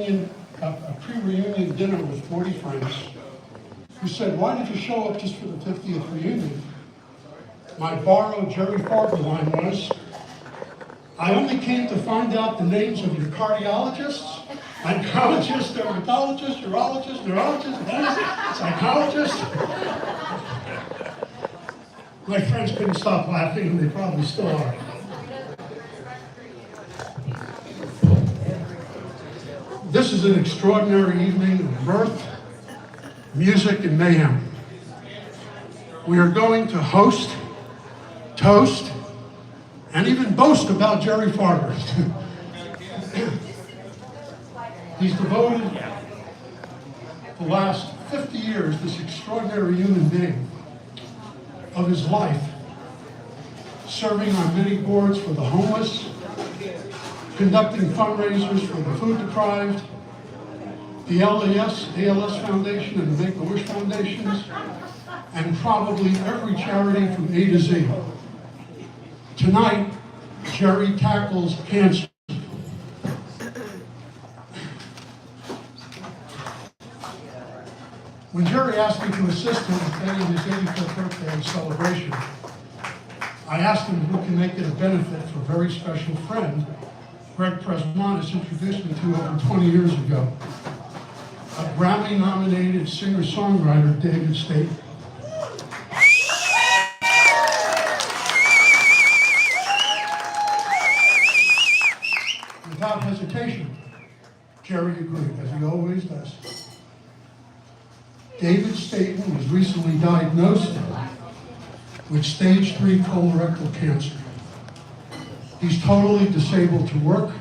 a pre-reunion dinner with 40 friends, who said, "Why did you show up just for the 50th reunion?" My borrowed Jerry Farber line was, "I only came to find out the names of your cardiologists, oncologists, dermatologists, urologists, neurologists, psychologists." My friends couldn't stop laughing, and they probably still are. This is an extraordinary evening of mirth, music, and mayhem. We are going to host, toast, and even boast about Jerry Farber. He's devoted the last 50 years, this extraordinary human being, of his life, serving on many boards for the homeless, conducting fundraisers for the food deprived, the ALS Foundation and the Make-A-Wish Foundations, and probably every charity from A to Z. Tonight, Jerry tackles cancer. When Jerry asked me to assist him in his 85th birthday celebration, I asked him who can make it a benefit for a very special friend Greg Presmanis introduced me to over 20 years ago. A Grammy-nominated singer-songwriter, David State. Without hesitation, Jerry agreed, as he always does. David Staten was recently diagnosed with stage 3 colorectal cancer. He's totally disabled to work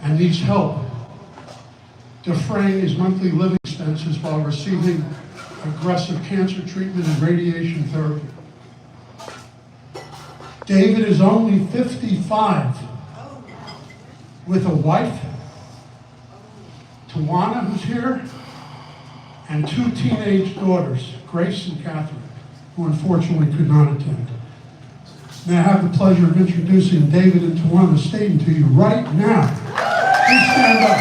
and needs help defraying his monthly living expenses while receiving aggressive cancer treatment and radiation therapy. David is only 55, with a wife, Tawana, who's here, and 2 teenage daughters, Grace and Catherine, who unfortunately could not attend. May I have the pleasure of introducing David and Tawana Staten to you right now. Please stand up.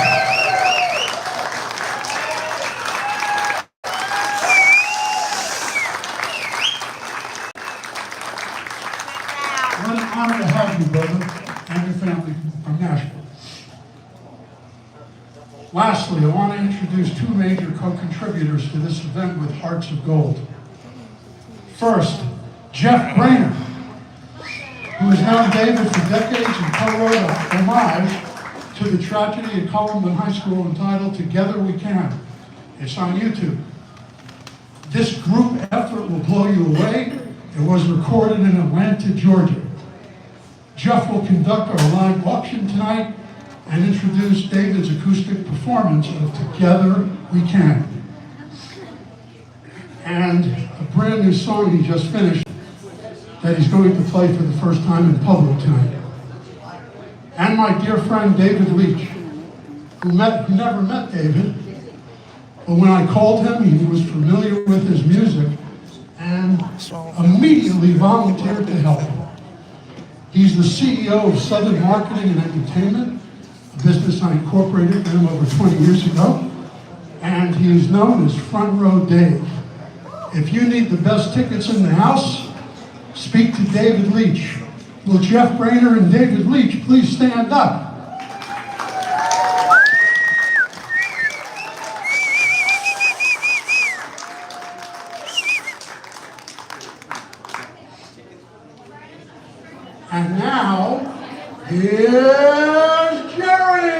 What an honor to have you, brother, and your family from Nashville. Lastly, I want to introduce 2 major co-contributors to this event with hearts of gold. First, Jeff Brainer, who has known David for decades and co-wrote a homage to the tragedy at Columbine High School entitled "Together We Can." It's on YouTube. This group effort will blow you away. It was recorded in Atlanta, Georgia. Jeff will conduct our live auction tonight and introduce David's acoustic performance of "Together We Can." And a brand new song he just finished that he's going to play for the first time in public tonight. And my dear friend David Leach, who never met David, but when I called him, he was familiar with his music and immediately volunteered to help. He's the CEO of Southern Marketing and Entertainment, a business I incorporated for him over 20 years ago, and he is known as Front Row Dave. If you need the best tickets in the house, speak to David Leach. Will Jeff Brainer and David Leach please stand up? And now, here's Jerry!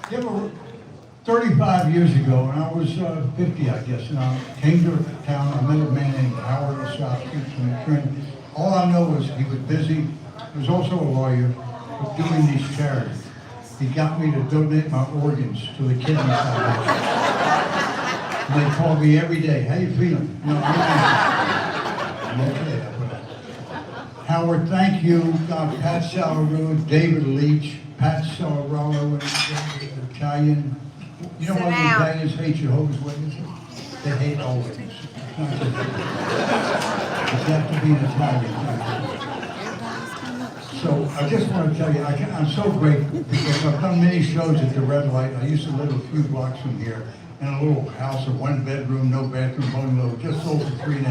Yeah, well, 35 years ago, when I was 50, I guess, and I came to town, I met a man named Howard in South Houston, a friend. All I know was he was busy. He was also a lawyer, but doing these charities. He got me to donate my organs to the Kidney Foundation. And they called me every day, "How you feeling?" You know, I'm okay. Howard, thank you. Pat Salarino, David Leach, Pat Salarino, Italian. You know what the Italians hate Jehovah's Witnesses? They hate all witnesses. have to be an Italian. So I just want to tell you, I'm so grateful because I've done many shows at the Red Light. I used to live a few blocks from here in a little house, a one bedroom, no bathroom bungalow, just sold for $3.5 million.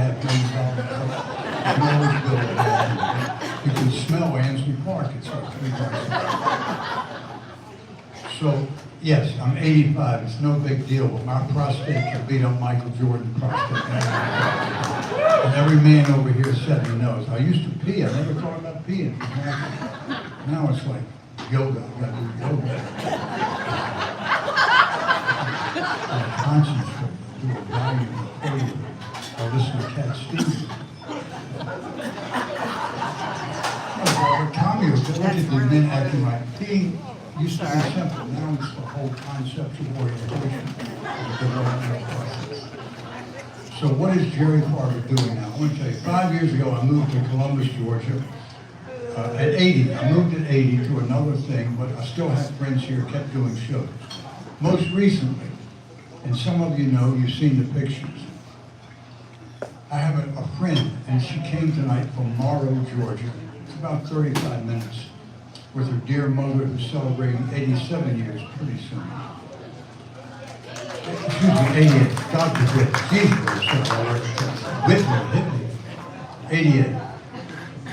And always built it. You can smell Ansley Park. It's like 3 blocks. So yes, I'm 85. It's no big deal, but my prostate can beat up Michael Jordan prostate. And every man over here said he knows. I used to pee. I never thought about peeing. Now it's like yoga. I got to do yoga. I concentrate. I do a value equation. I listen to Cat Stevens. Tommy was look at the men acting like peeing used to be simple. Now it's the whole conceptual orientation of the developmental process. So what is Jerry Farber doing now? I want to tell you, 5 years ago I moved to Columbus, Georgia. At 80, I moved at 80 to another thing, but I still have friends here, kept doing shows. Most recently, and some of you know, you've seen the pictures. I have a friend, and she came tonight from Morrow, Georgia. It's about 35 minutes with her dear mother who's celebrating 87 years pretty soon. Excuse me, 88. God forbid. Jesus, Whitney, hit me. 88.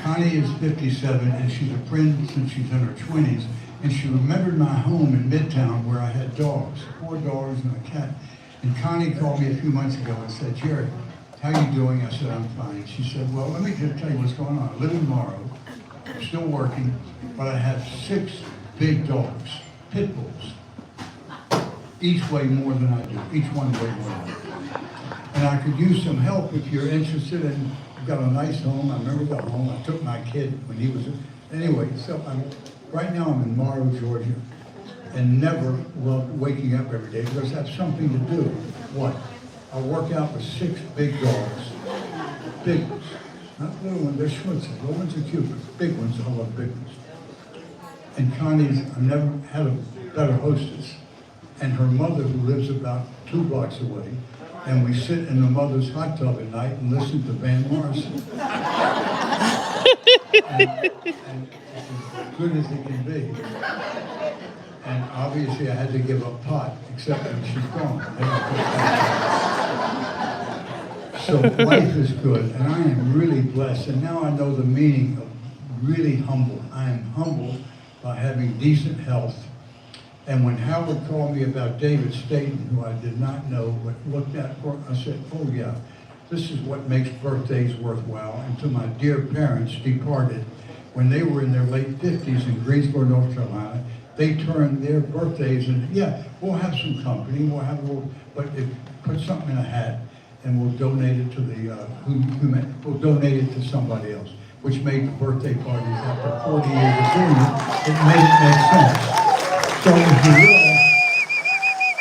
Connie is 57, and she's a friend since she's in her 20s. And she remembered my home in Midtown where I had dogs, 4 dogs and a cat. And Connie called me a few months ago and said, Jerry, how are you doing? I said, I'm fine. She said, well, let me just tell you what's going on. I live in Morrow, still working, but I have 6 big dogs, pit bulls. Each weigh more than I do. Each one weigh more than I do. And I could use some help if you're interested in, I've got a nice home. I remember the home. I took my kid when he was, anyway, so right now I'm in Morrow, Georgia, and never loved waking up every day because I have something to do. What? I work out with 6 big dogs, big ones. Not little ones, they're Schwitzers. Little ones are cute, but big ones, I love big ones. And Connie's, I've never had a better hostess. And her mother, who lives about 2 blocks away, and we sit in the mother's hot tub at night and listen to Van Morrison. and it's as good as it can be. And obviously I had to give up pot, except when she's gone. So life is good, and I am really blessed. And now I know the meaning of really humble. I am humbled by having decent health. And when Howard called me about David Staten, who I did not know, but looked at, I said, oh yeah, this is what makes birthdays worthwhile. And to my dear parents, departed, when they were in their late 50s in Greensboro, North Carolina, they turned their birthdays, and yeah, we'll have some company, we'll have a little, but put something in a hat, and we'll donate it to the, we'll donate it to somebody else, which made the birthday parties after 40 years of doing it made it make sense. So if you will,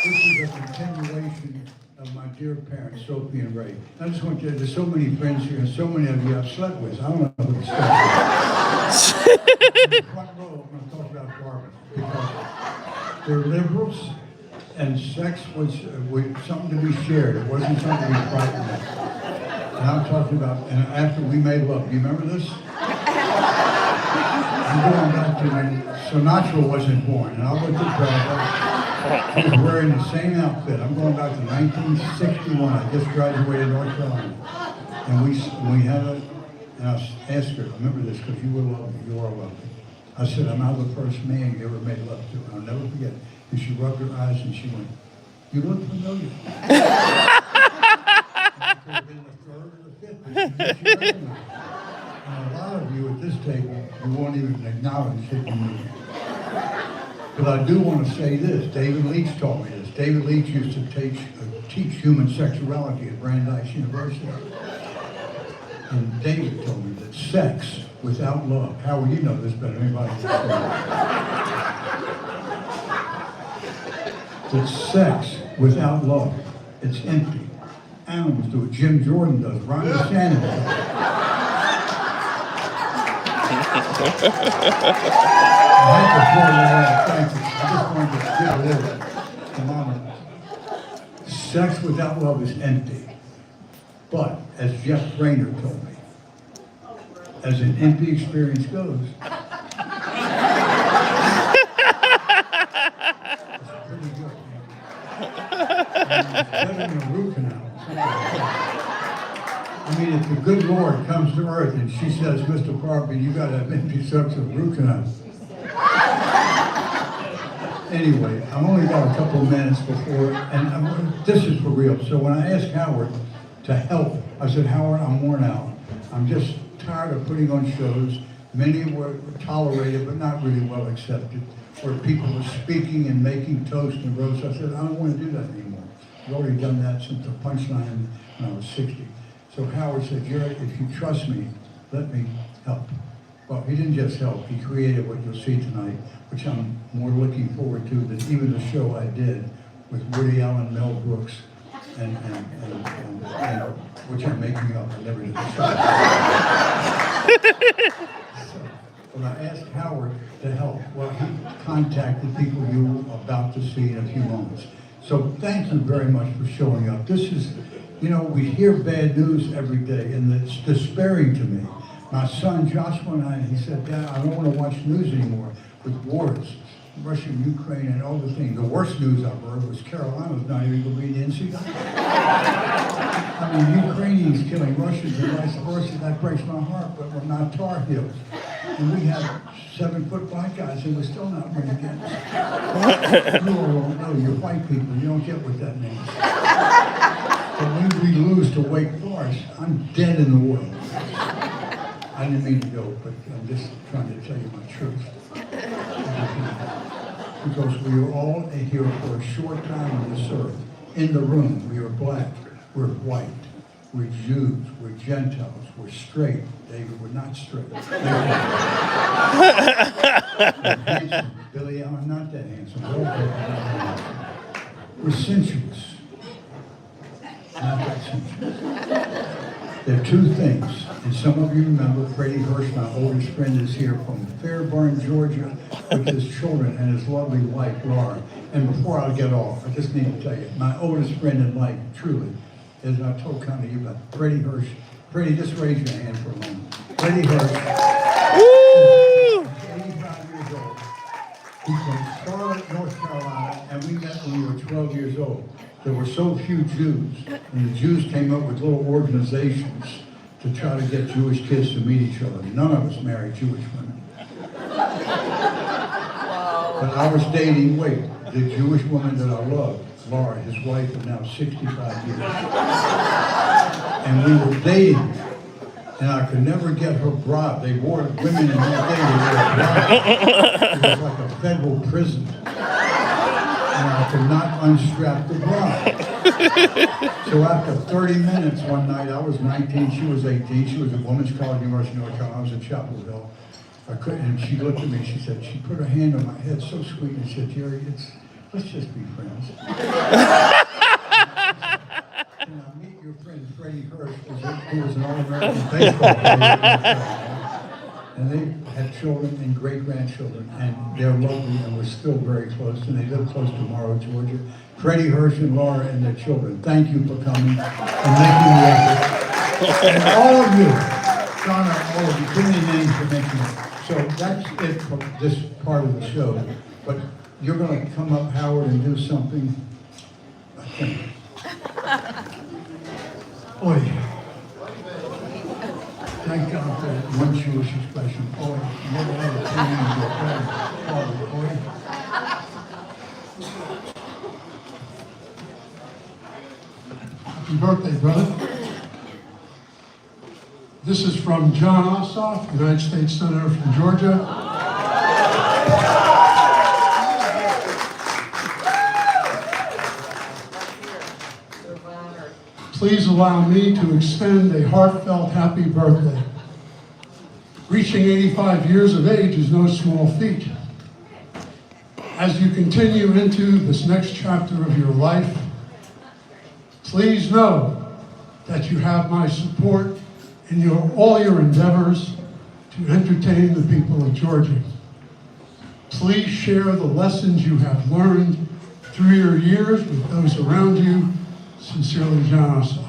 this is a continuation of my dear parents, Sophie and Ray. I just want you to, there's so many friends here, and so many of you I've slept with. I don't know who to start with. In the front row, I'm going to talk about Barbara, because they're liberals, and sex was something to be shared. It wasn't something to be frightened of. And I'm talking about, and after we made love, do you remember this? I'm going back to when Sinatra wasn't born, and I looked at Barbara. She was wearing the same outfit. I'm going back to 1961. I just graduated North Carolina. And we had a, and I asked her, remember this, because you were lovely, you are lovely. I said, I'm not the first man you ever made love to, and I'll never forget it. And she rubbed her eyes and she went, you look familiar. It could have been the 3rd or the 5th, but she recognized it. And a lot of you at this table, you won't even acknowledge that you knew. But I do want to say this. David Leach taught me this. David Leach used to teach human sexuality at Brandeis University. And David told me that sex without love, Howard, you know this better than anybody else. That sex without love, it's empty. Animals do it. Jim Jordan does. Ron DeSantis does. I had to pour that out. Thank you. I just wanted to give a little thermometer. Sex without love is empty. But, as Jeff Brainerd told me, as an empty experience goes. It's pretty good. It's better than a root canal. I mean, if the good Lord comes to earth and she says, Mr. Parker, you got to have empty sets of root canal. Anyway, I've only got a couple of minutes before, and this is for real. So when I asked Howard to help, I said, Howard, I'm worn out. I'm just tired of putting on shows. Many were tolerated, but not really well accepted, where people were speaking and making toast and roast. I said, I don't want to do that anymore. I've already done that since the punchline when I was 60. So Howard said, Jerry, if you trust me, let me help. Well, he didn't just help, he created what you'll see tonight, which I'm more looking forward to than even the show I did with Woody Allen, Mel Brooks, and which I'm making up, I never did the show. So, when I asked Howard to help, well, he contacted people you're about to see in a few moments. So thank you very much for showing up. This is, you know, we hear bad news every day, and it's despairing to me. My son Joshua and I, he said, Dad, I don't want to watch news anymore with wars, Russia, Ukraine, and all the things. The worst news I've heard was Carolina's not even going to be in the NCAA. I mean, Ukrainians killing Russians and vice versa, that breaks my heart, but we're not Tar Heels. And we have 7-foot black guys and we're still not winning games. You all don't know, you're white people, you don't get what that means. But when we lose to Wake Forest, I'm dead in the world. I didn't mean to go, but I'm just trying to tell you my truth. Because we are all here for a short time on this earth. In the room, we are black, we're white, we're Jews, we're Gentiles, we're straight. David, we're not straight. We're handsome. Billy, I'm not that handsome. We're sensuous. Not that sensuous. There are two things, and some of you remember Freddie Hirsch, my oldest friend, is here from Fairburn, Georgia, with his children and his lovely wife, Laura. And before I get off, I just need to tell you, my oldest friend in life, truly, as I told kind of you about Freddie Hirsch. Freddie, just raise your hand for a moment. Freddie Hirsch, Woo! 85 years old. He's from Charlotte, North Carolina, and we met when we were 12 years old. There were so few Jews, and the Jews came up with little organizations to try to get Jewish kids to meet each other. None of us married Jewish women. But I was dating, the Jewish woman that I loved, Laura, his wife, of now 65 years. And we were dating, and I could never get her bride. They wore, women in that day, they wore a bride. It was like a federal prison. And I could not unstrap the bride. So after 30 minutes one night, I was 19, she was 18, she was at Women's College, University of North Carolina, I was at Chapel Hill. I couldn't, and she looked at me, she said, she put her hand on my head so sweet and said, Jerry, let's just be friends. And I meet your friend Freddie Hirsch, who was an All-American baseball player. And they had children and great-grandchildren, and they're lovely, and we're still very close, and they live close to Morrow, Georgia. Freddie Hirsch and Laura and their children, thank you for coming and making the effort. And all of you, Donna, all of you, too many names to mention. So that's it for this part of the show. But you're going to come up, Howard, and do something, I think. Boy. Thank God for that one Jewish expression. Boy, never had a teenage or father, boy. Happy birthday, brother. This is from John Ossoff, United States Senator from Georgia. Please allow me to extend a heartfelt happy birthday. Reaching 85 years of age is no small feat. As you continue into this next chapter of your life, please know that you have my support in all your endeavors to entertain the people of Georgia. Please share the lessons you have learned through your years with those around you. Sincerely, John Ossoff.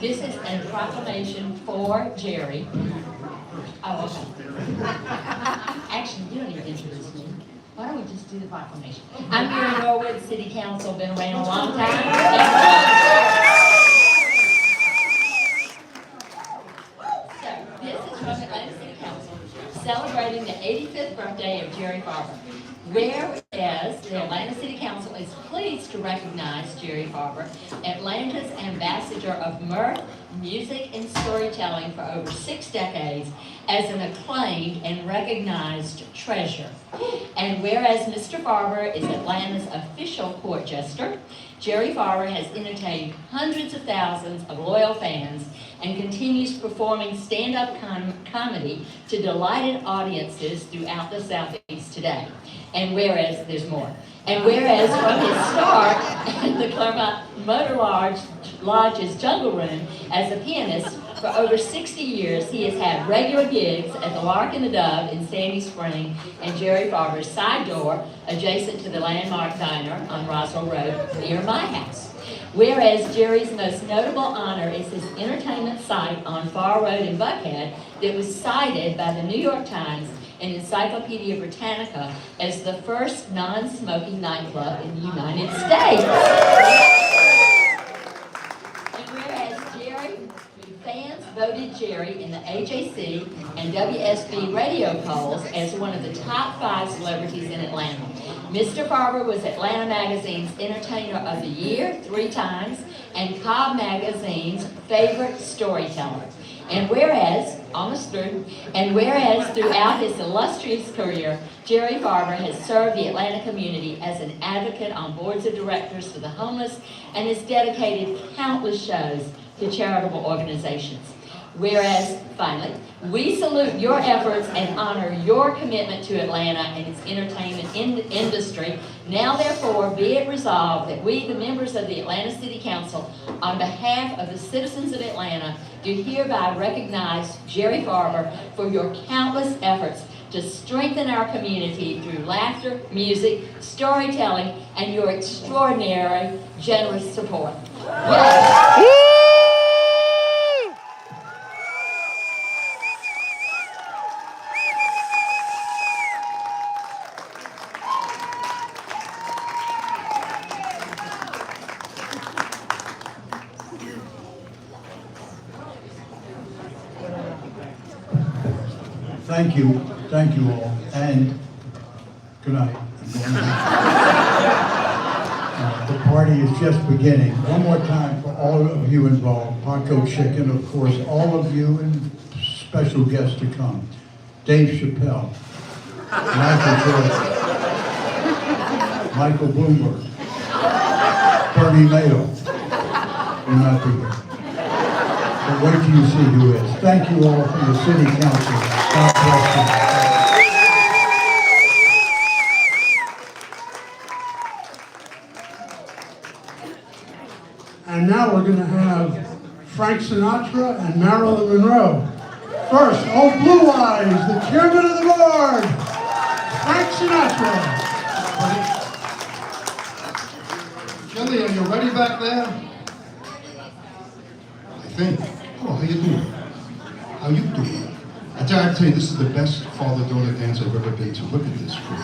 This is a proclamation for Jerry. Oh, okay. Actually, you don't even introduce me. Why don't we just do the proclamation? I'm here in Norwood City Council, been around a long time. So, this is from Atlanta City Council, celebrating the 85th birthday of Jerry Farber. Whereas the Atlanta City Council is pleased to recognize Jerry Farber, Atlanta's ambassador of mirth, music, and storytelling for over 6 decades, as an acclaimed and recognized treasure. And whereas Mr. Farber is Atlanta's official court jester, Jerry Farber has entertained hundreds of thousands of loyal fans and continues performing stand-up comedy to delighted audiences throughout the Southeast today. And whereas, there's more. And whereas from his start at the Claremont Motor Lodge's Jungle Room as a pianist, for over 60 years, he has had regular gigs at the Lark and the Dove in Sandy Spring and Jerry Farber's Side Door, adjacent to the Landmark Diner on Roswell Road, near my house. Whereas Jerry's most notable honor is his entertainment site on Far Road in Buckhead that was cited by the New York Times and Encyclopedia Britannica as the first non-smoking nightclub in the United States. And whereas fans voted Jerry in the AJC and WSB radio polls as one of the top 5 celebrities in Atlanta. Mr. Farber was Atlanta Magazine's Entertainer of the Year 3 times and Cobb Magazine's favorite storyteller. And whereas, almost through, and whereas throughout his illustrious career, Jerry Farber has served the Atlanta community as an advocate on boards of directors for the homeless and has dedicated countless shows to charitable organizations. Whereas, finally, we salute your efforts and honor your commitment to Atlanta and its entertainment industry. Now, therefore, be it resolved that we, the members of the Atlanta City Council, on behalf of the citizens of Atlanta, do hereby recognize Jerry Farber for your countless efforts to strengthen our community through laughter, music, storytelling, and your extraordinary, generous support. Yes. Thank you all, and good night. The party is just beginning. One more time for all of you involved, Paco Chicken, of course, all of you, and special guests to come. Dave Chappelle, Michael Jordan, Michael Bloomberg, Bernie Madoff will not be here. But wait till you see who is. Thank you all from the City Council. God bless you. And now we're going to have Frank Sinatra and Marilyn Monroe. First, Old Blue Eyes, the chairman of the board, Frank Sinatra. Kelly, are you ready back there? I think. Oh, how you doing? How you doing? I tell you, this is the best father-daughter dance I've ever been to. Look at this crew.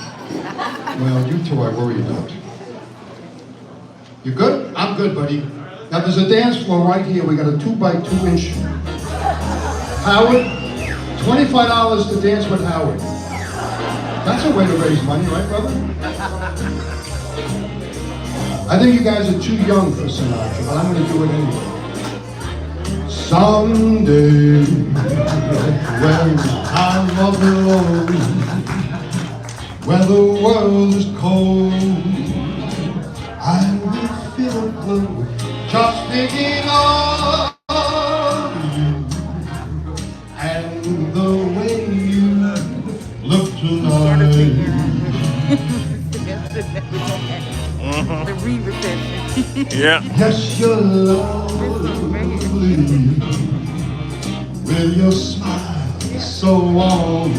Well, you two I worry about. You good? I'm good, buddy. Now there's a dance floor right here. We got a 2x2 inch. Howard, $25 to dance with Howard. That's a way to raise money, right, brother? I think you guys are too young for Sinatra, but I'm going to do it anyway. Someday, when I'm all alone, when the world is cold, I will feel a glow, just thinking of you, and the way you look tonight. The re-repetition. Yeah. Yes, you're lovely, with your smile so warm.